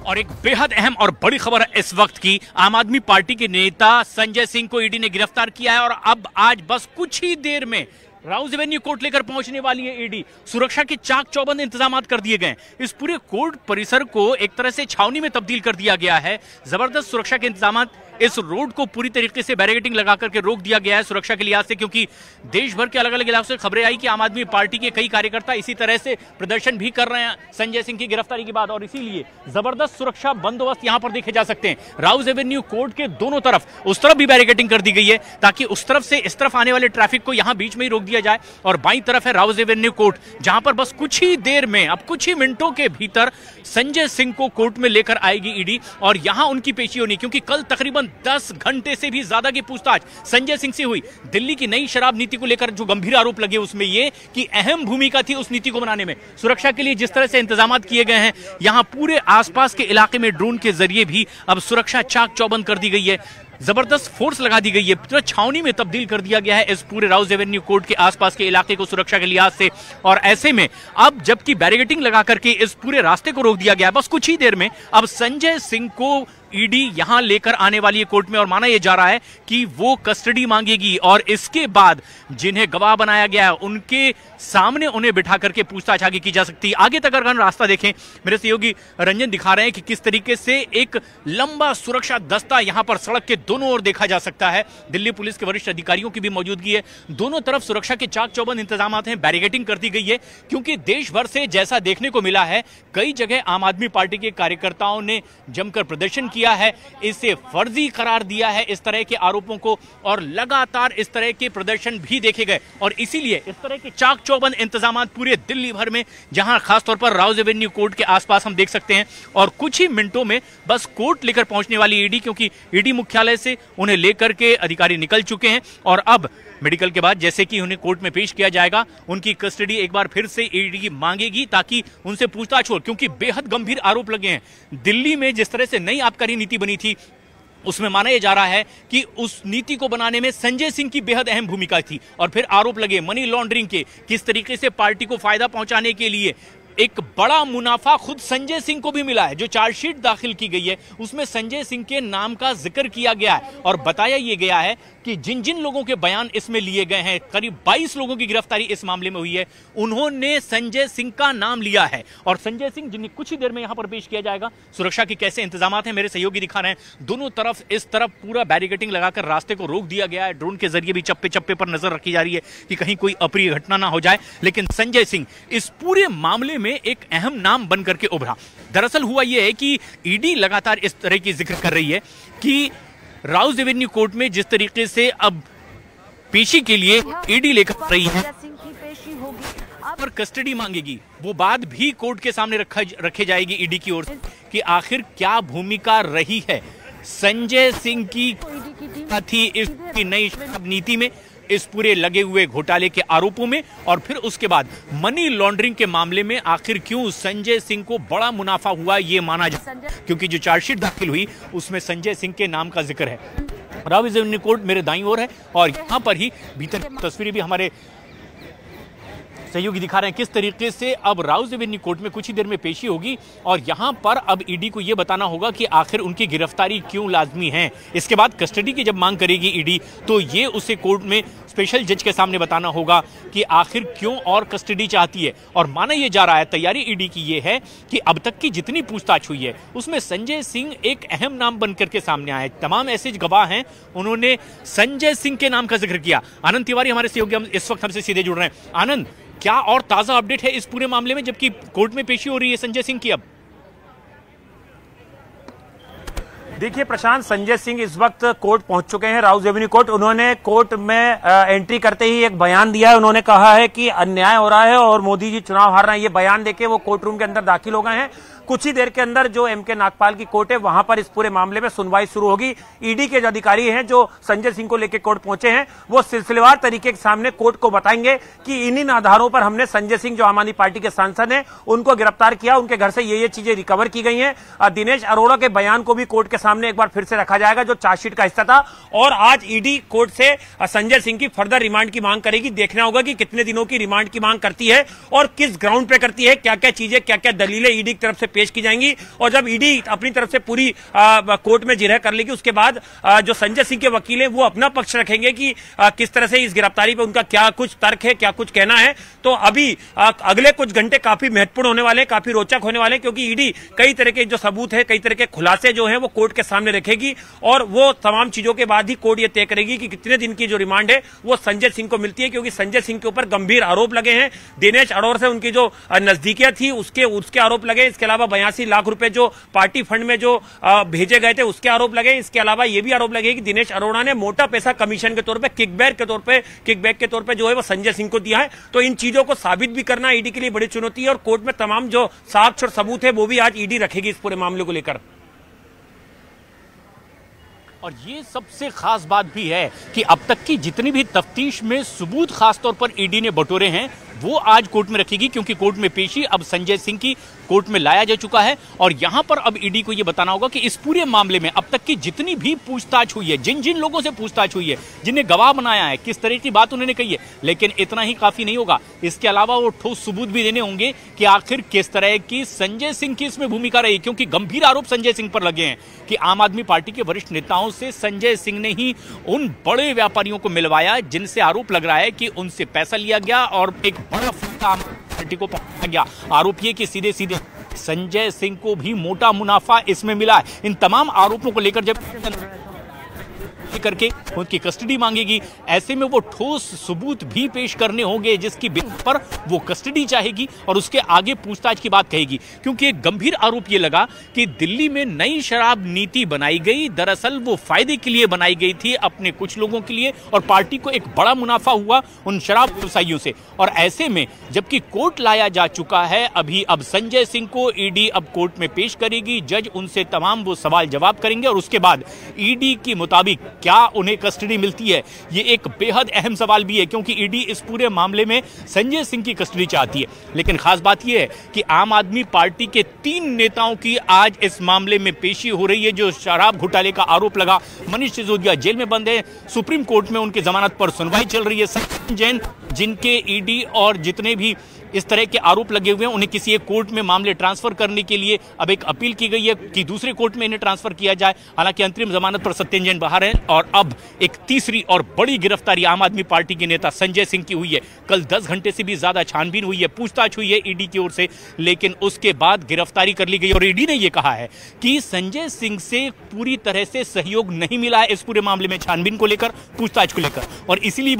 और एक बेहद अहम और बड़ी खबर है इस वक्त की। आम आदमी पार्टी के नेता संजय सिंह को ईडी ने गिरफ्तार किया है और अब आज बस कुछ ही देर में राउज एवेन्यू कोर्ट लेकर पहुंचने वाली है ईडी। सुरक्षा के चाक चौबंद इंतजाम कर दिए गए। इस पूरे कोर्ट परिसर को एक तरह से छावनी में तब्दील कर दिया गया है। जबरदस्त सुरक्षा के इंतजाम, इस रोड को पूरी तरीके से बैरिकेडिंग लगा करके रोक दिया गया है सुरक्षा के लिहाज से, क्योंकि देश भर के अलग अलग इलाकों से खबरें आई कि आम आदमी पार्टी के कई कार्यकर्ता इसी तरह से प्रदर्शन भी कर रहे हैं संजय सिंह की गिरफ्तारी के बाद, और इसीलिए जबरदस्त सुरक्षा बंदोबस्त यहां पर देखे जा सकते हैं। राउज एवेन्यू कोर्ट के दोनों तरफ, उस तरफ भी बैरिकेडिंग कर दी गई है ताकि उस तरफ से इस तरफ आने वाले ट्रैफिक को यहां बीच में ही रोक दिया जाए, और बाईं तरफ है राउज एवेन्यू कोर्ट जहां पर बस कुछ ही देर में, अब कुछ ही मिनटों के भीतर संजय सिंह को कोर्ट में लेकर आएगी ईडी और यहां उनकी पेशी होनी, क्योंकि कल तकरीबन 10 घंटे से भी ज्यादा की पूछताछ संजय सिंह से हुई। दिल्ली की नई शराब नीति को लेकर जो गंभीर आरोप लगे उसमें यह कि अहम भूमिका थी उस नीति को बनाने में। सुरक्षा के लिए जिस तरह से इंतजाम किए गए हैं, यहां पूरे आसपास के इलाके में ड्रोन के जरिए भी अब सुरक्षा चाक चौबंद कर दी गई है। जबरदस्त फोर्स लगा दी गई है, पूरा छावनी में तब्दील कर दिया गया है इस पूरे राउज एवेन्यू कोर्ट के आसपास के इलाके को सुरक्षा के लिहाज से। और ऐसे में अब जबकि बैरिकेडिंग लगा करके इस पूरे रास्ते को रोक दिया गया, बस कुछ ही देर में अब संजय सिंह को ईडी यहां लेकर आने वाली है कोर्ट में, और माना यह जा रहा है कि वो कस्टडी मांगेगी और इसके बाद जिन्हें गवाह बनाया गया है उनके सामने उन्हें बिठा करके पूछताछ आगे की जा सकती है। आगे तक अगर हम रास्ता देखें, मेरे सहयोगी रंजन दिखा रहे हैं कि किस तरीके से एक लंबा सुरक्षा दस्ता यहां पर सड़क के दोनों ओर देखा जा सकता है। दिल्ली पुलिस के वरिष्ठ अधिकारियों की भी मौजूदगी है। दोनों तरफ सुरक्षा के चाक चौबंद इंतजाम हैं, बैरिकेडिंग कर दी गई है, क्योंकि देश भर से जैसा देखने को मिला है कई जगह आम आदमी पार्टी के कार्यकर्ताओं ने जमकर प्रदर्शन किया है, इसे फर्जी करार दिया है इस तरह के आरोपों को, और लगातार इस तरह के प्रदर्शन भी देखे गए। और इसीलिए इस तरह के चाक चौबंद इंतजाम पूरे दिल्ली भर में, जहां खासतौर पर राउज एवेन्यू कोर्ट के आसपास हम देख सकते हैं, और कुछ ही मिनटों में बस कोर्ट लेकर पहुंचने वाली ईडी, क्योंकि ईडी मुख्यालय से उन्हें लेकर के अधिकारी निकल चुके हैं और अब मेडिकल के बाद जैसे कि उन्हें कोर्ट में पेश किया जाएगा, उनकी कस्टडी एक बार फिर से ईडी मांगेगी ताकि उनसे पूछताछ हो, क्योंकि बेहद गंभीर आरोप लगे हैं। दिल्ली में जिस तरह से नई आबकारी नीति बनी थी उसमें माना यह जा रहा है कि उस नीति को बनाने में संजय सिंह की बेहद अहम भूमिका थी, और फिर आरोप लगे मनी लॉन्ड्रिंग के, किस तरीके से पार्टी को फायदा पहुंचाने के लिए एक बड़ा मुनाफा खुद संजय सिंह को भी मिला है। जो चार्जशीट दाखिल की गई है उसमें संजय सिंह के नाम का जिक्र किया गया है और बताया यह गया है कि जिन जिन लोगों के बयान इसमें लिए गए हैं, करीब 22 लोगों की गिरफ्तारी इस मामले में हुई है, उन्होंने संजय सिंह का नाम लिया है। और संजय सिंह जिन्हें कुछ ही देर में यहां पर पेश किया जाएगा। सुरक्षा के कैसे इंतजाम हैं मेरे सहयोगी दिखा रहे हैं। दोनों तरफ इस तरफ पूरा बैरिकेडिंग लगाकर रास्ते को रोक दिया गया है। ड्रोन के जरिए भी चप्पे चप्पे पर नजर रखी जा रही है कि कहीं कोई अप्रिय घटना ना हो जाए। लेकिन संजय सिंह इस पूरे मामले में एक अहम नाम बनकर के उभरा। दरअसल हुआ यह है कि ईडी लगातार इस तरह की जिक्र कर रही है कि राउज एवेन्यू कोर्ट में जिस तरीके से अब पेशी के लिए ईडी लेकर रही है और कस्टडी मांगेगी, वो बात भी कोर्ट के सामने रखे जाएगी ईडी की ओर से कि आखिर क्या भूमिका रही है संजय सिंह की थी इसकी नई नीति में, इस पूरे लगे हुए घोटाले के आरोपों में, और फिर उसके बाद मनी लॉन्ड्रिंग के मामले में आखिर क्यों संजय सिंह को बड़ा मुनाफा हुआ ये माना जाए, क्योंकि जो चार्जशीट दाखिल हुई उसमें संजय सिंह के नाम का जिक्र है। राउज एवेन्यू कोर्ट मेरे दाईं ओर है और यहां पर ही भीतर तस्वीरें भी हमारे सहयोगी दिखा रहे हैं किस तरीके से अब राउज एवेन्यू कोर्ट में कुछ ही देर में पेशी होगी, और यहां पर अब ईडी को यह बताना होगा कि आखिर उनकी गिरफ्तारी क्यों लाजमी है। इसके बाद कस्टडी की जब मांग करेगी ईडी तो ये उसे कोर्ट में स्पेशल जज के सामने बताना होगा कि आखिर क्यों और कस्टडी चाहती है। और माना यह जा रहा है, तैयारी ईडी की यह है कि अब तक की जितनी पूछताछ हुई है उसमें संजय सिंह एक अहम नाम बनकर के सामने आए। तमाम ऐसे गवाह हैं, उन्होंने संजय सिंह के नाम का जिक्र किया। आनंद तिवारी हमारे सहयोगी इस वक्त हमसे सीधे जुड़ रहे हैं। आनंद, क्या और ताजा अपडेट है इस पूरे मामले में जबकि कोर्ट में पेशी हो रही है संजय सिंह की? अब देखिए प्रशांत, संजय सिंह इस वक्त कोर्ट पहुंच चुके हैं, राउज एवेन्यू कोर्ट। उन्होंने कोर्ट में एंट्री करते ही एक बयान दिया है। उन्होंने कहा है कि अन्याय हो रहा है और मोदी जी चुनाव हार रहे हैं। ये बयान देके वो कोर्ट रूम के अंदर दाखिल हो गए हैं। कुछ ही देर के अंदर जो एमके नागपाल की कोर्ट है वहां पर इस पूरे मामले में सुनवाई शुरू होगी। ईडी के जो अधिकारी हैं जो संजय सिंह को लेकर कोर्ट पहुंचे हैं, वो सिलसिलेवार तरीके के सामने कोर्ट को बताएंगे कि इन आधारों पर हमने संजय सिंह जो आम आदमी पार्टी के सांसद हैं उनको गिरफ्तार किया, उनके घर से ये चीजें रिकवर की गई हैं। दिनेश अरोड़ा के बयान को भी कोर्ट के सामने एक बार फिर से रखा जाएगा, जो चार्जशीट का हिस्सा था। और आज ईडी कोर्ट से संजय सिंह की फर्दर रिमांड की मांग करेगी। देखना होगा कि कितने दिनों की रिमांड की मांग करती है और किस ग्राउंड पे करती है, क्या क्या चीजें, क्या क्या दलीलें ईडी की तरफ से पेश की जाएंगी। और जब ईडी अपनी तरफ से पूरी कोर्ट में जिरह कर लेगी, उसके बाद जो संजय सिंह के वकील हैं वो अपना पक्ष रखेंगे कि किस तरह से इस गिरफ्तारी पे उनका क्या कुछ तर्क है, क्या कुछ कहना है। तो अभी अगले कुछ घंटे काफी महत्वपूर्ण होने वाले हैं, काफी रोचक होने वाले हैं, क्योंकि ईडी कई तरह के जो सबूत है, कई तरह के खुलासे जो हैं वो कोर्ट के सामने रखेगी और वो तमाम चीजों के बाद ही कोर्ट ये तय करेगी कि कितने दिन की जो रिमांड है वो संजय सिंह को मिलती है। क्योंकि संजय सिंह के ऊपर गंभीर आरोप लगे हैं, दिनेश अरोड़ा से उनकी जो नजदीकियां थी उसके आरोप लगे। इसके अलावा 82 लाख रुपए जो पार्टी फंड में जो भेजे गए थे उसके आरोप लगे। इसके अलावा यह भी आरोप लगे कि दिनेश अरोड़ा ने मोटा पैसा कमीशन के तौर पर, किकबैक के तौर पर जो है वो संजय सिंह को दिया है। तो इन चीजों को साबित भी करना ईडी के लिए बड़ी चुनौती है और कोर्ट में तमाम जो साक्ष्य और सबूत है वो भी आज ईडी रखेगी इस पूरे मामले को लेकर। और ये सबसे खास बात भी है कि अब तक की जितनी भी तफ्तीश में सबूत खासतौर पर ईडी ने बटोरे हैं वो आज कोर्ट में रखेगी, क्योंकि कोर्ट में पेशी अब संजय सिंह की कोर्ट में लाया जा चुका है। और यहां पर अब ईडी को यह बताना होगा कि इस पूरे मामले में अब तक की जितनी भी पूछताछ हुई है, जिन जिन लोगों से पूछताछ हुई है, जिन्हें गवाह बनाया है, किस तरह की बात उन्होंने कही है। लेकिन इतना ही काफी नहीं होगा, इसके अलावा वो ठोस सबूत भी देने होंगे कि आखिर किस तरह की संजय सिंह की इसमें भूमिका रही। क्योंकि गंभीर आरोप संजय सिंह पर लगे हैं कि आम आदमी पार्टी के वरिष्ठ नेताओं से संजय सिंह ने ही उन बड़े व्यापारियों को मिलवाया जिनसे आरोप लग रहा है कि उनसे पैसा लिया गया और एक बड़ा काम पार्टी को पहुंचाया गया। आरोप ये कि सीधे सीधे संजय सिंह को भी मोटा मुनाफा इसमें मिला है। इन तमाम आरोपों को लेकर जब करके उनकी कस्टडी मांगेगी, ऐसे में वो ठोस सबूत भी पेश करने होंगे जिसकी बिना पर वो कस्टडी चाहेगी और उसके आगे पूछताछ की बात कहेगी। क्योंकि एक गंभीर आरोप ये लगा कि दिल्ली में नई शराब नीति बनाई गई, दरअसल वो फायदे के लिए बनाई गई थी, अपने कुछ लोगों के लिए, और पार्टी को एक बड़ा मुनाफा हुआ उन शराब व्यवसायियों से। और ऐसे में जबकि कोर्ट लाया जा चुका है अभी, अब संजय सिंह को ईडी अब कोर्ट में पेश करेगी, जज उनसे तमाम वो सवाल जवाब करेंगे और उसके बाद ईडी के मुताबिक क्या उन्हें कस्टडी मिलती है, ये एक बेहद अहम सवाल भी है। क्योंकि ईडी इस पूरे मामले में संजय सिंह की कस्टडी चाहती है। लेकिन खास बात यह है कि आम आदमी पार्टी के 3 नेताओं की आज इस मामले में पेशी हो रही है। जो शराब घोटाले का आरोप लगा, मनीष सिसोदिया जेल में बंद है, सुप्रीम कोर्ट में उनकी जमानत पर सुनवाई चल रही है। सचिन जैन, जिनके ईडी और जितने भी इस तरह के आरोप लगे हुए हैं, उन्हें किसी एक कोर्ट में मामले ट्रांसफर करने के लिए अब एक अपील की गई है कि दूसरे कोर्ट में इन्हें ट्रांसफर किया जाए। हालांकि अंतरिम जमानत पर सत्येंद्र जैन बाहर हैं। और अब एक तीसरी और बड़ी गिरफ्तारी आम आदमी पार्टी के नेता संजय सिंह की हुई है। कल 10 घंटे से भी ज्यादा छानबीन हुई है, पूछताछ हुई है ईडी की ओर से, लेकिन उसके बाद गिरफ्तारी कर ली गई। और ईडी ने यह कहा है कि संजय सिंह से पूरी तरह से सहयोग नहीं मिला है इस पूरे मामले में, छानबीन को लेकर, पूछताछ को लेकर। और इसीलिए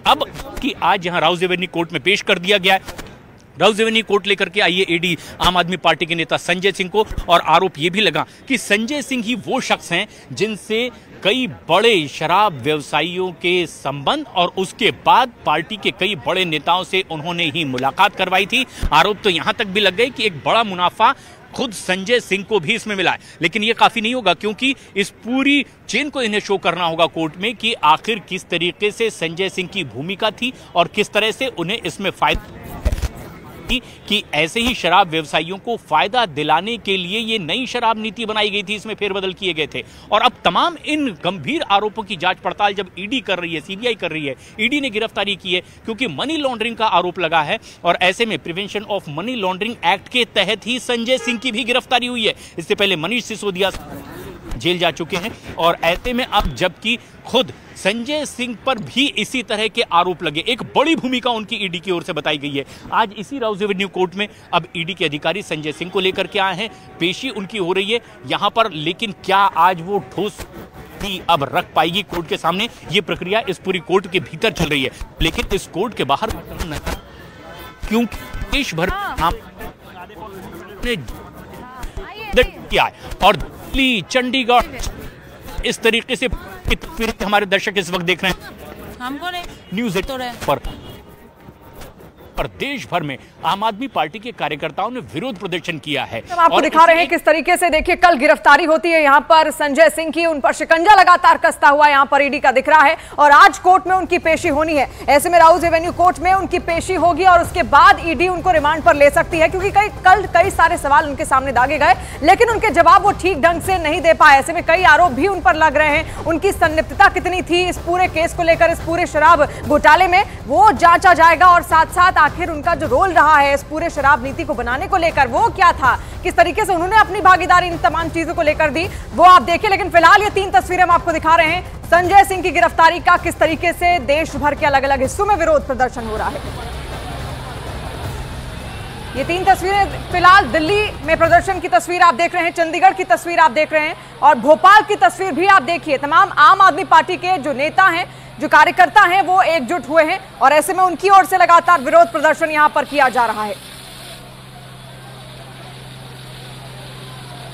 अब कि आज यहां राउज एवेन्यू कोर्ट में पेश कर दिया गया है। राउज एवेन्यू कोर्ट लेकर के आइए ईडी आम आदमी पार्टी के नेता संजय सिंह को। और आरोप यह भी लगा कि संजय सिंह ही वो शख्स हैं जिनसे कई बड़े शराब व्यवसायियों के संबंध और उसके बाद पार्टी के कई बड़े नेताओं से उन्होंने ही मुलाकात करवाई थी। आरोप तो यहां तक भी लग गए कि एक बड़ा मुनाफा खुद संजय सिंह को भी इसमें मिला है। लेकिन यह काफी नहीं होगा, क्योंकि इस पूरी चेन को इन्हें शो करना होगा कोर्ट में कि आखिर किस तरीके से संजय सिंह की भूमिका थी और किस तरह से उन्हें इसमें फायदा कि ऐसे ही शराब व्यवसायियों को फायदा दिलाने के लिए ये नई शराब नीति बनाई गई थी, इसमें फेरबदल किए गए थे। और अब तमाम इन गंभीर आरोपों की जांच पड़ताल जब ईडी कर रही है, सीबीआई कर रही है, ईडी ने गिरफ्तारी की है क्योंकि मनी लॉन्ड्रिंग का आरोप लगा है। और ऐसे में prevention of money laundering act के तहत ही संजय सिंह की भी गिरफ्तारी हुई है। इससे पहले मनीष सिसोदिया जेल जा चुके हैं। और ऐसे में अब जबकि खुद संजय सिंह पर भी इसी तरह के आरोप लगे, एक बड़ी भूमिका उनकी ईडी की ओर से बताई गई है। आज इसी राउज एवेन्यू कोर्ट में अब ईडी के अधिकारी संजय सिंह को लेकर के आए हैं, पेशी उनकी हो रही है यहां पर। लेकिन क्या आज वो ठोस अब रख पाएगी कोर्ट के सामने, ये प्रक्रिया इस पूरी कोर्ट के भीतर चल रही है। लेकिन इस कोर्ट के बाहर क्योंकि देश भर ने किया है और दिल्ली, चंडीगढ़ इस तरीके से हमारे दर्शक इस वक्त देख रहे हैं, हमको नहीं न्यूज़ 8 पर। और देश भर में आम आदमी पार्टी के कार्यकर्ताओं ने विरोध प्रदर्शन किया है। हम आपको दिखा रहे हैं किस तरीके से, देखिए कल गिरफ्तारी होती है यहाँ पर संजय सिंह की, उन पर शिकंजा लगातार कसता हुआ यहाँ पर ईडी का दिख रहा है और आज कोर्ट में उनकी पेशी होनी है। ऐसे में राउज एवेन्यू कोर्ट में उनकी पेशी होगी और उसके बाद ईडी उनको रिमांड पर ले सकती है, क्योंकि कल कई सारे सवाल उनके सामने दागे गए लेकिन उनके जवाब वो ठीक ढंग से नहीं दे पाए। ऐसे में कई आरोप भी उन पर लग रहे हैं। उनकी संलिप्तता कितनी थी इस पूरे केस को लेकर, इस पूरे शराब घोटाले में, वो जांचा जाएगा और साथ साथ आखिर उनका जो रोल रहा है इस पूरे शराब नीति को बनाने को लेकर वो क्या था, किस तरीके से उन्होंने अपनी भागीदारी इन तमाम चीजों को लेकर दी, वो आप देखिए। लेकिन फिलहाल ये 3 तस्वीरें हम आपको दिखा रहे हैं संजय सिंह की गिरफ्तारी का, किस तरीके से देश भर के अलग अलग हिस्सों में विरोध प्रदर्शन हो रहा है। ये 3 तस्वीरें फिलहाल दिल्ली में प्रदर्शन की तस्वीर आप देख रहे हैं, चंडीगढ़ की तस्वीर आप देख रहे हैं और भोपाल की तस्वीर भी आप देखिए। तमाम आम आदमी पार्टी के जो नेता हैं, जो कार्यकर्ता हैं, वो एकजुट हुए हैं और ऐसे में उनकी ओर से लगातार विरोध प्रदर्शन यहां पर किया जा रहा है।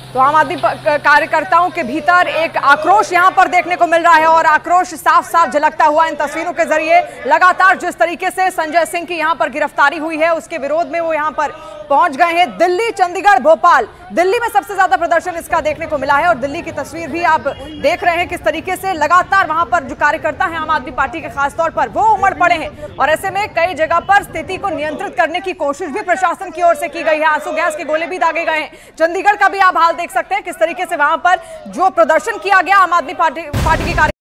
तो आम आदमी कार्यकर्ताओं के भीतर एक आक्रोश यहां पर देखने को मिल रहा है और आक्रोश साफ साफ झलकता हुआ इन तस्वीरों के जरिए। लगातार जिस तरीके से संजय सिंह की यहां पर गिरफ्तारी हुई है उसके विरोध में वो यहां पर पहुंच गए हैं। दिल्ली, चंडीगढ़, भोपाल, दिल्ली में सबसे ज्यादा प्रदर्शन इसका देखने को मिला है और दिल्ली की तस्वीर भी आप देख रहे हैं किस तरीके से लगातार वहां पर जो कार्यकर्ता हैं आम आदमी पार्टी के खासतौर पर वो उमड़ पड़े हैं और ऐसे में कई जगह पर स्थिति को नियंत्रित करने की कोशिश भी प्रशासन की ओर से की गई है। आंसू गैस के गोले भी दागे गए हैं। चंडीगढ़ का भी आप हाल देख सकते हैं किस तरीके से वहां पर जो प्रदर्शन किया गया आम आदमी पार्टी के